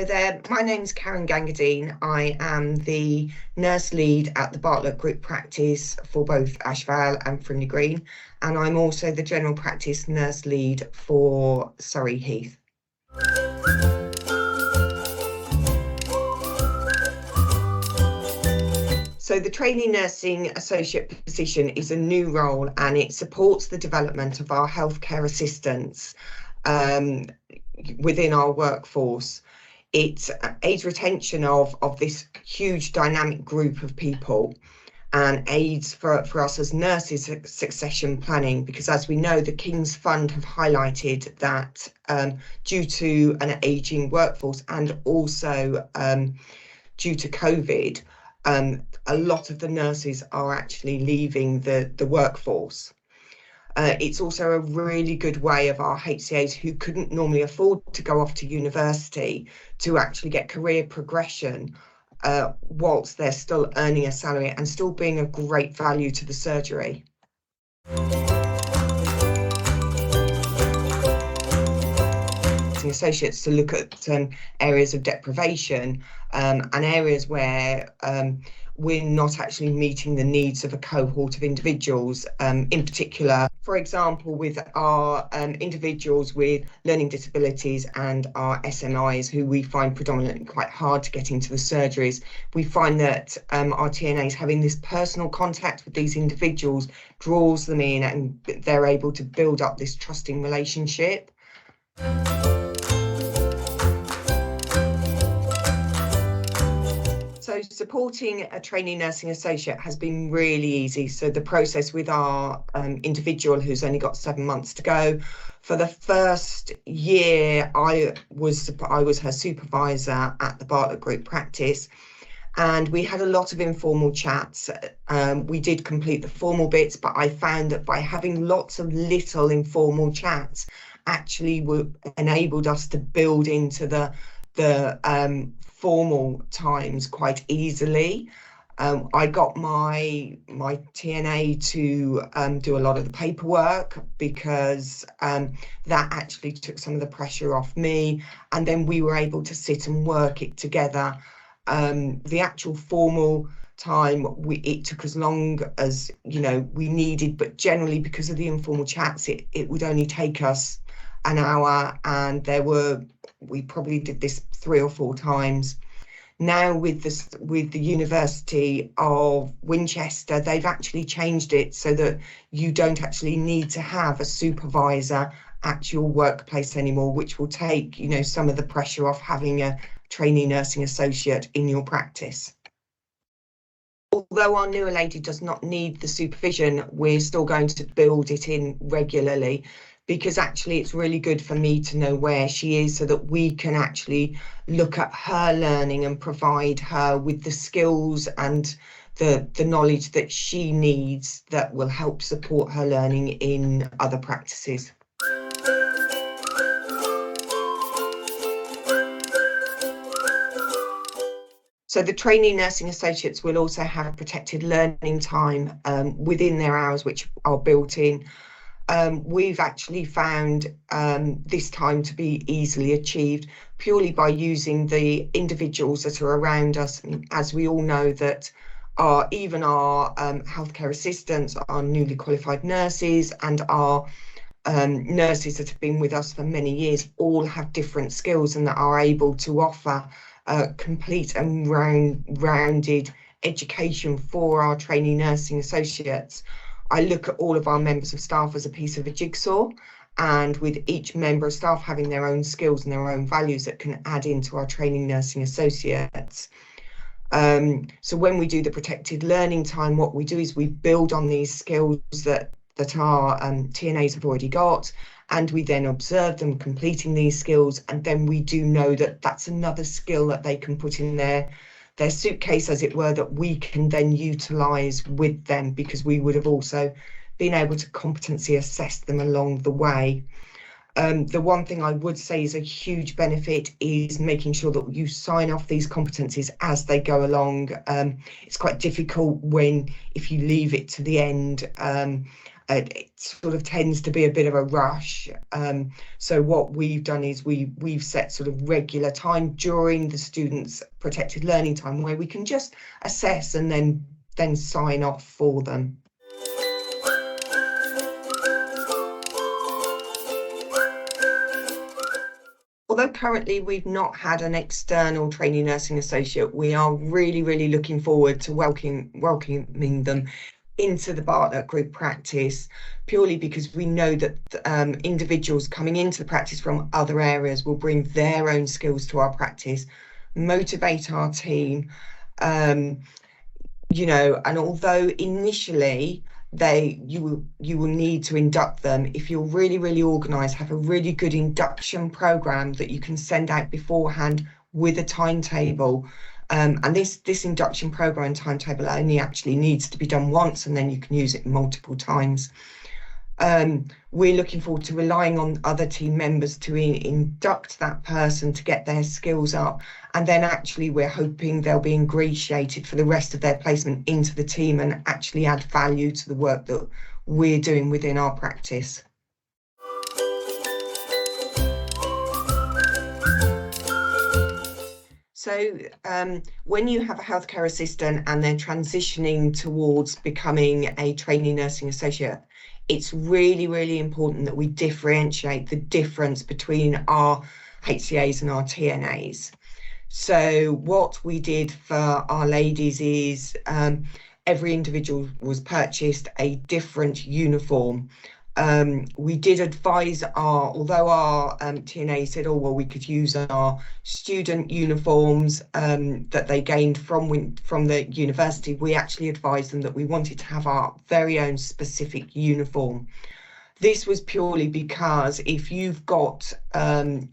Hello there, my name's Karen Gangadene. I am the nurse lead at the Bartlett Group practice for both Ashvale and Frimley Green, and I'm also the general practice nurse lead for Surrey Heath. So the trainee nursing associate position is a new role and it supports the development of our healthcare assistants within our workforce. It aids retention of this huge dynamic group of people and aids for us as nurses succession planning, because as we know, the King's Fund have highlighted that due to an ageing workforce and also due to COVID, a lot of the nurses are actually leaving the workforce. It's also a really good way of our HCAs who couldn't normally afford to go off to university to actually get career progression whilst they're still earning a salary and still being of great value to the surgery. Associates to look at areas of deprivation and areas where we're not actually meeting the needs of a cohort of individuals, in particular, for example, with our individuals with learning disabilities and our SMIs, who we find predominantly quite hard to get into the surgeries. We find that our TNAs having this personal contact with these individuals draws them in and they're able to build up this trusting relationship. So supporting a trainee nursing associate has been really easy. So the process with our individual who's only got 7 months to go, for the first year I was her supervisor at the Bartlett Group practice, and we had a lot of informal chats. We did complete the formal bits, but I found that by having lots of little informal chats actually enabled us to build into the formal times quite easily. I got my TNA to do a lot of the paperwork because that actually took some of the pressure off me, and then we were able to sit and work it together. The actual formal time, it took as long as we needed, but generally because of the informal chats it would only take us an hour, and we probably did this 3 or 4 times. Now with the University of Winchester, they've actually changed it so that you don't actually need to have a supervisor at your workplace anymore, which will take some of the pressure off having a trainee nursing associate in your practice. Although our newer lady does not need the supervision, we're still going to build it in regularly, because actually it's really good for me to know where she is so that we can actually look at her learning and provide her with the skills and the knowledge that she needs that will help support her learning in other practices. So the trainee nursing associates will also have protected learning time within their hours, which are built in. We've actually found this time to be easily achieved purely by using the individuals that are around us. As we all know that even our healthcare assistants, our newly qualified nurses and our nurses that have been with us for many years all have different skills and that are able to offer a complete and rounded education for our trainee nursing associates. I look at all of our members of staff as a piece of a jigsaw, and with each member of staff having their own skills and their own values that can add into our training nursing associates. So when we do the protected learning time, what we do is we build on these skills that our TNAs have already got, and we then observe them completing these skills, and then we do know that that's another skill that they can put in their suitcase, as it were, that we can then utilise with them, because we would have also been able to competency assess them along the way. The one thing I would say is a huge benefit is making sure that you sign off these competencies as they go along. It's quite difficult if you leave it to the end. It sort of tends to be a bit of a rush. So what we've done is we've set sort of regular time during the students' protected learning time where we can just assess and then sign off for them. Although currently we've not had an external trainee nursing associate, we are really looking forward to welcoming them into the Bartlett Group practice, purely because we know that individuals coming into the practice from other areas will bring their own skills to our practice, motivate our team, you know, and although initially you will need to induct them, if you're really organised, have a really good induction program that you can send out beforehand with a timetable. And this induction program and timetable only actually needs to be done once, and then you can use it multiple times. We're looking forward to relying on other team members to induct that person to get their skills up, and then actually we're hoping they'll be ingratiated for the rest of their placement into the team and actually add value to the work that we're doing within our practice. So when you have a healthcare assistant and they're transitioning towards becoming a trainee nursing associate, it's really important that we differentiate the difference between our HCAs and our TNAs. So what we did for our ladies is every individual was purchased a different uniform. We did advise although our TNA said, oh, well, we could use our student uniforms that they gained from the university, we actually advised them that we wanted to have our very own specific uniform. This was purely because if you've got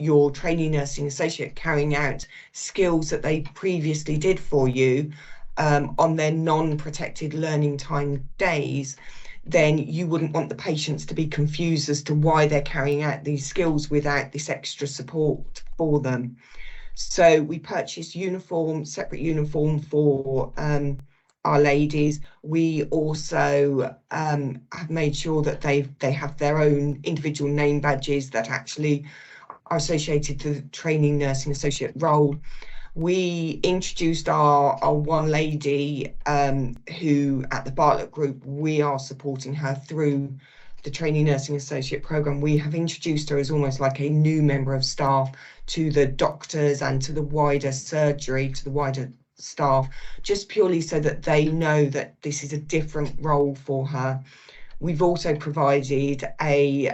your trainee nursing associate carrying out skills that they previously did for you on their non-protected learning time days, then you wouldn't want the patients to be confused as to why they're carrying out these skills without this extra support for them. So we purchased separate uniform for our ladies. We also have made sure that they have their own individual name badges that actually are associated to the training nursing associate role. We introduced our one lady who at the Bartlett Group, we are supporting her through the trainee nursing associate program. We have introduced her as almost like a new member of staff to the doctors and to the wider surgery, to the wider staff, just purely so that they know that this is a different role for her. We've also provided a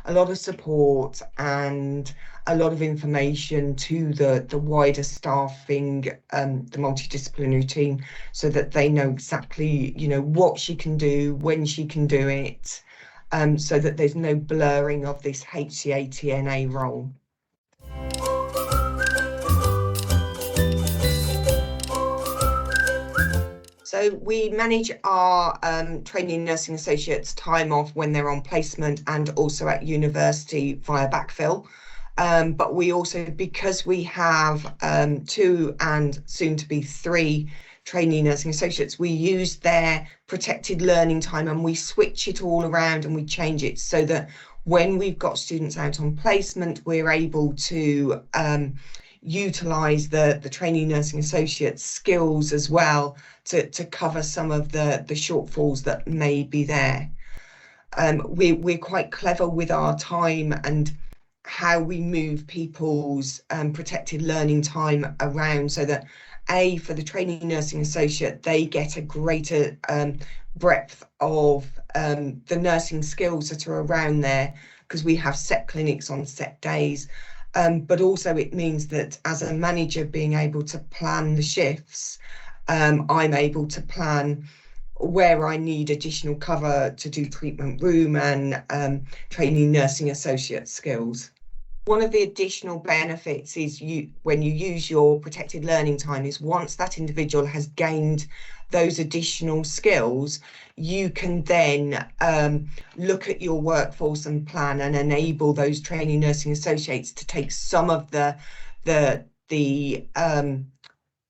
lot of support and a lot of information to the wider staffing, the multidisciplinary team, so that they know exactly, you know, what she can do, when she can do it, so that there's no blurring of this HCA TNA role. So we manage our trainee nursing associates' time off when they're on placement and also at university via backfill. But we also, because we have 2 and soon to be 3 trainee nursing associates, we use their protected learning time and we switch it all around and we change it so that when we've got students out on placement, we're able to utilise the trainee nursing associate skills as well to cover some of the shortfalls that may be there. We're quite clever with our time and how we move people's protected learning time around, so that for the trainee nursing associate, they get a greater breadth of the nursing skills that are around there, because we have set clinics on set days. But also it means that as a manager, being able to plan the shifts, I'm able to plan where I need additional cover to do treatment room and trainee nursing associate skills. One of the additional benefits is when you use your protected learning time is once that individual has gained those additional skills, you can then look at your workforce and plan and enable those trainee nursing associates to take some of the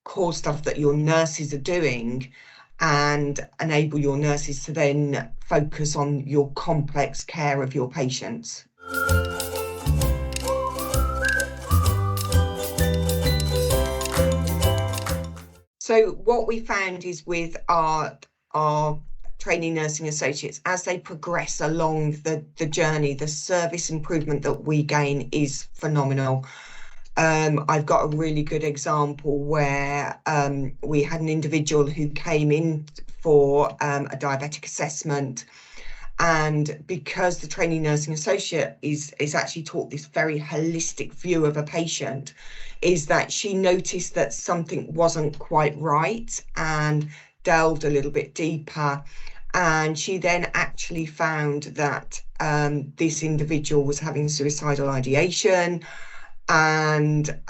core stuff that your nurses are doing and enable your nurses to then focus on your complex care of your patients. So what we found is with our trainee nursing associates, as they progress along the journey, the service improvement that we gain is phenomenal. I've got a really good example where we had an individual who came in for a diabetic assessment, and because the trainee nursing associate is actually taught this very holistic view of a patient, is that she noticed that something wasn't quite right and delved a little bit deeper, and she then actually found that this individual was having suicidal ideation, and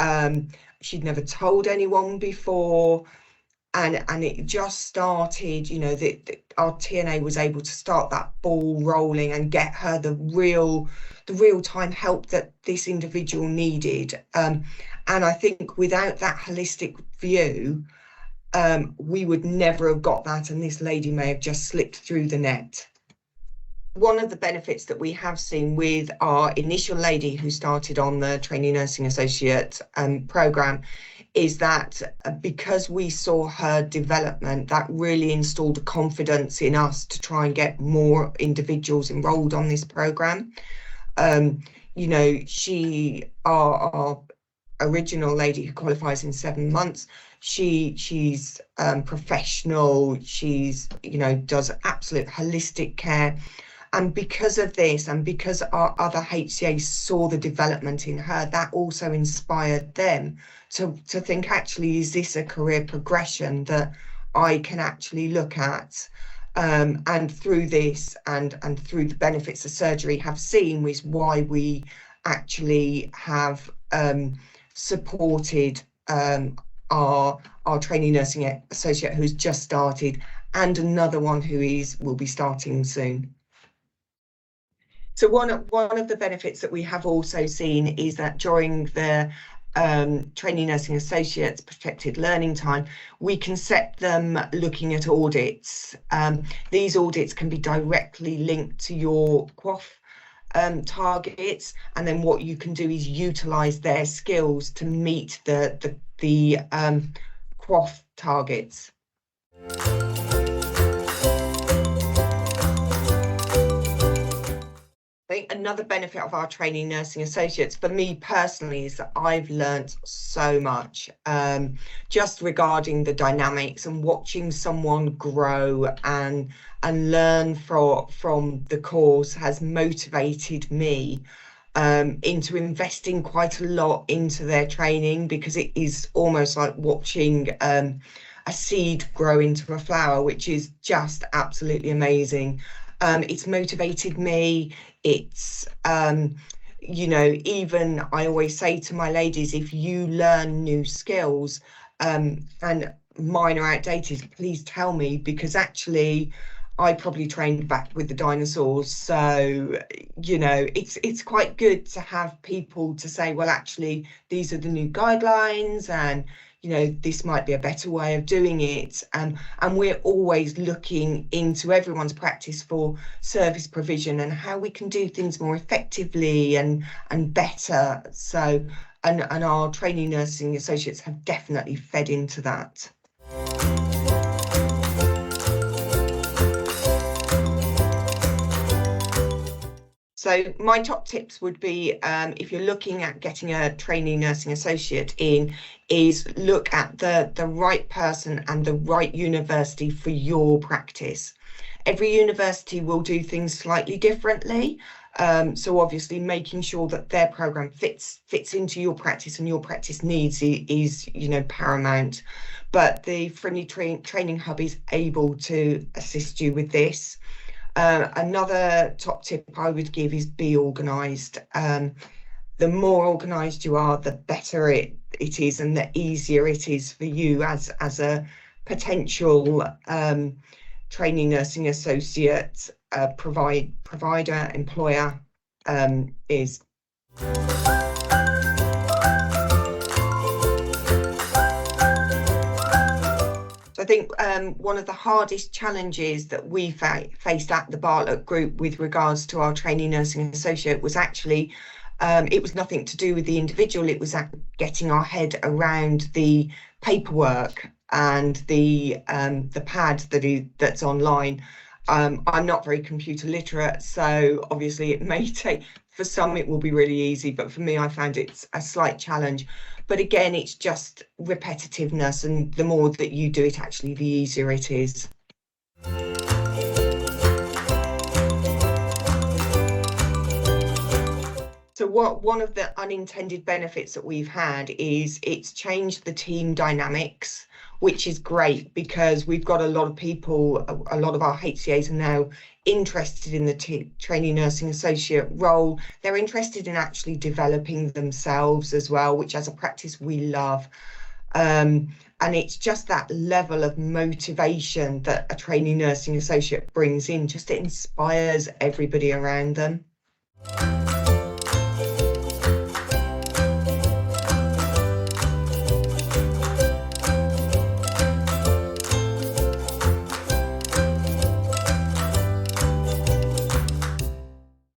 she'd never told anyone before, and it just started, you know, our TNA was able to start that ball rolling and get her the real time help that this individual needed. And I think without that holistic view, we would never have got that, and this lady may have just slipped through the net. One of the benefits that we have seen with our initial lady who started on the trainee nursing associate programme is that because we saw her development, that really installed a confidence in us to try and get more individuals enrolled on this programme. You know, our original lady who qualifies in 7 months, she's professional, she's, you know, does absolute holistic care. And because of this, and because our other HCAs saw the development in her, that also inspired them to think, actually, is this a career progression that I can actually look at? And through this and through the benefits of surgery have seen, is why we actually have supported our trainee nursing associate who's just started, and another one who will be starting soon. So one of the benefits that we have also seen is that during the trainee nursing associates protected learning time, we can set them looking at audits. These audits can be directly linked to your QOF targets, and then what you can do is utilise their skills to meet the QOF targets. I think another benefit of our trainee nursing associates, for me personally, is that I've learnt so much just regarding the dynamics, and watching someone grow and learn from the course has motivated me into investing quite a lot into their training, because it is almost like watching a seed grow into a flower, which is just absolutely amazing. It's motivated me. It's, you know, even I always say to my ladies, if you learn new skills and mine are outdated, please tell me, because actually I probably trained back with the dinosaurs. So, you know, it's quite good to have people to say, well, actually, these are the new guidelines, and you know, this might be a better way of doing it. And we're always looking into everyone's practice for service provision and how we can do things more effectively and better. So, and our trainee nursing associates have definitely fed into that. So my top tips would be, if you're looking at getting a trainee nursing associate in, is look at the right person and the right university for your practice. Every university will do things slightly differently. So obviously making sure that their programme fits into your practice and your practice needs is, you know, paramount. But the Friendly Training Hub is able to assist you with this. Another top tip I would give is be organised. The more organised you are, the better it is, and the easier it is for you as a potential trainee nursing associate provider, employer is. So I think one of the hardest challenges that we faced at the Bartlett Group with regards to our trainee nursing associate was actually it was nothing to do with the individual. It was getting our head around the paperwork and the pad that's online. I'm not very computer literate, so obviously it may take, for some it will be really easy, but for me I found it's a slight challenge. But again, it's just repetitiveness, and the more that you do it, actually, the easier it is. So one of the unintended benefits that we've had is it's changed the team dynamics, which is great because we've got a lot of people, a lot of our HCAs are now interested in the trainee nursing associate role. They're interested in actually developing themselves as well, which as a practice we love. And it's just that level of motivation that a trainee nursing associate brings in, just it inspires everybody around them.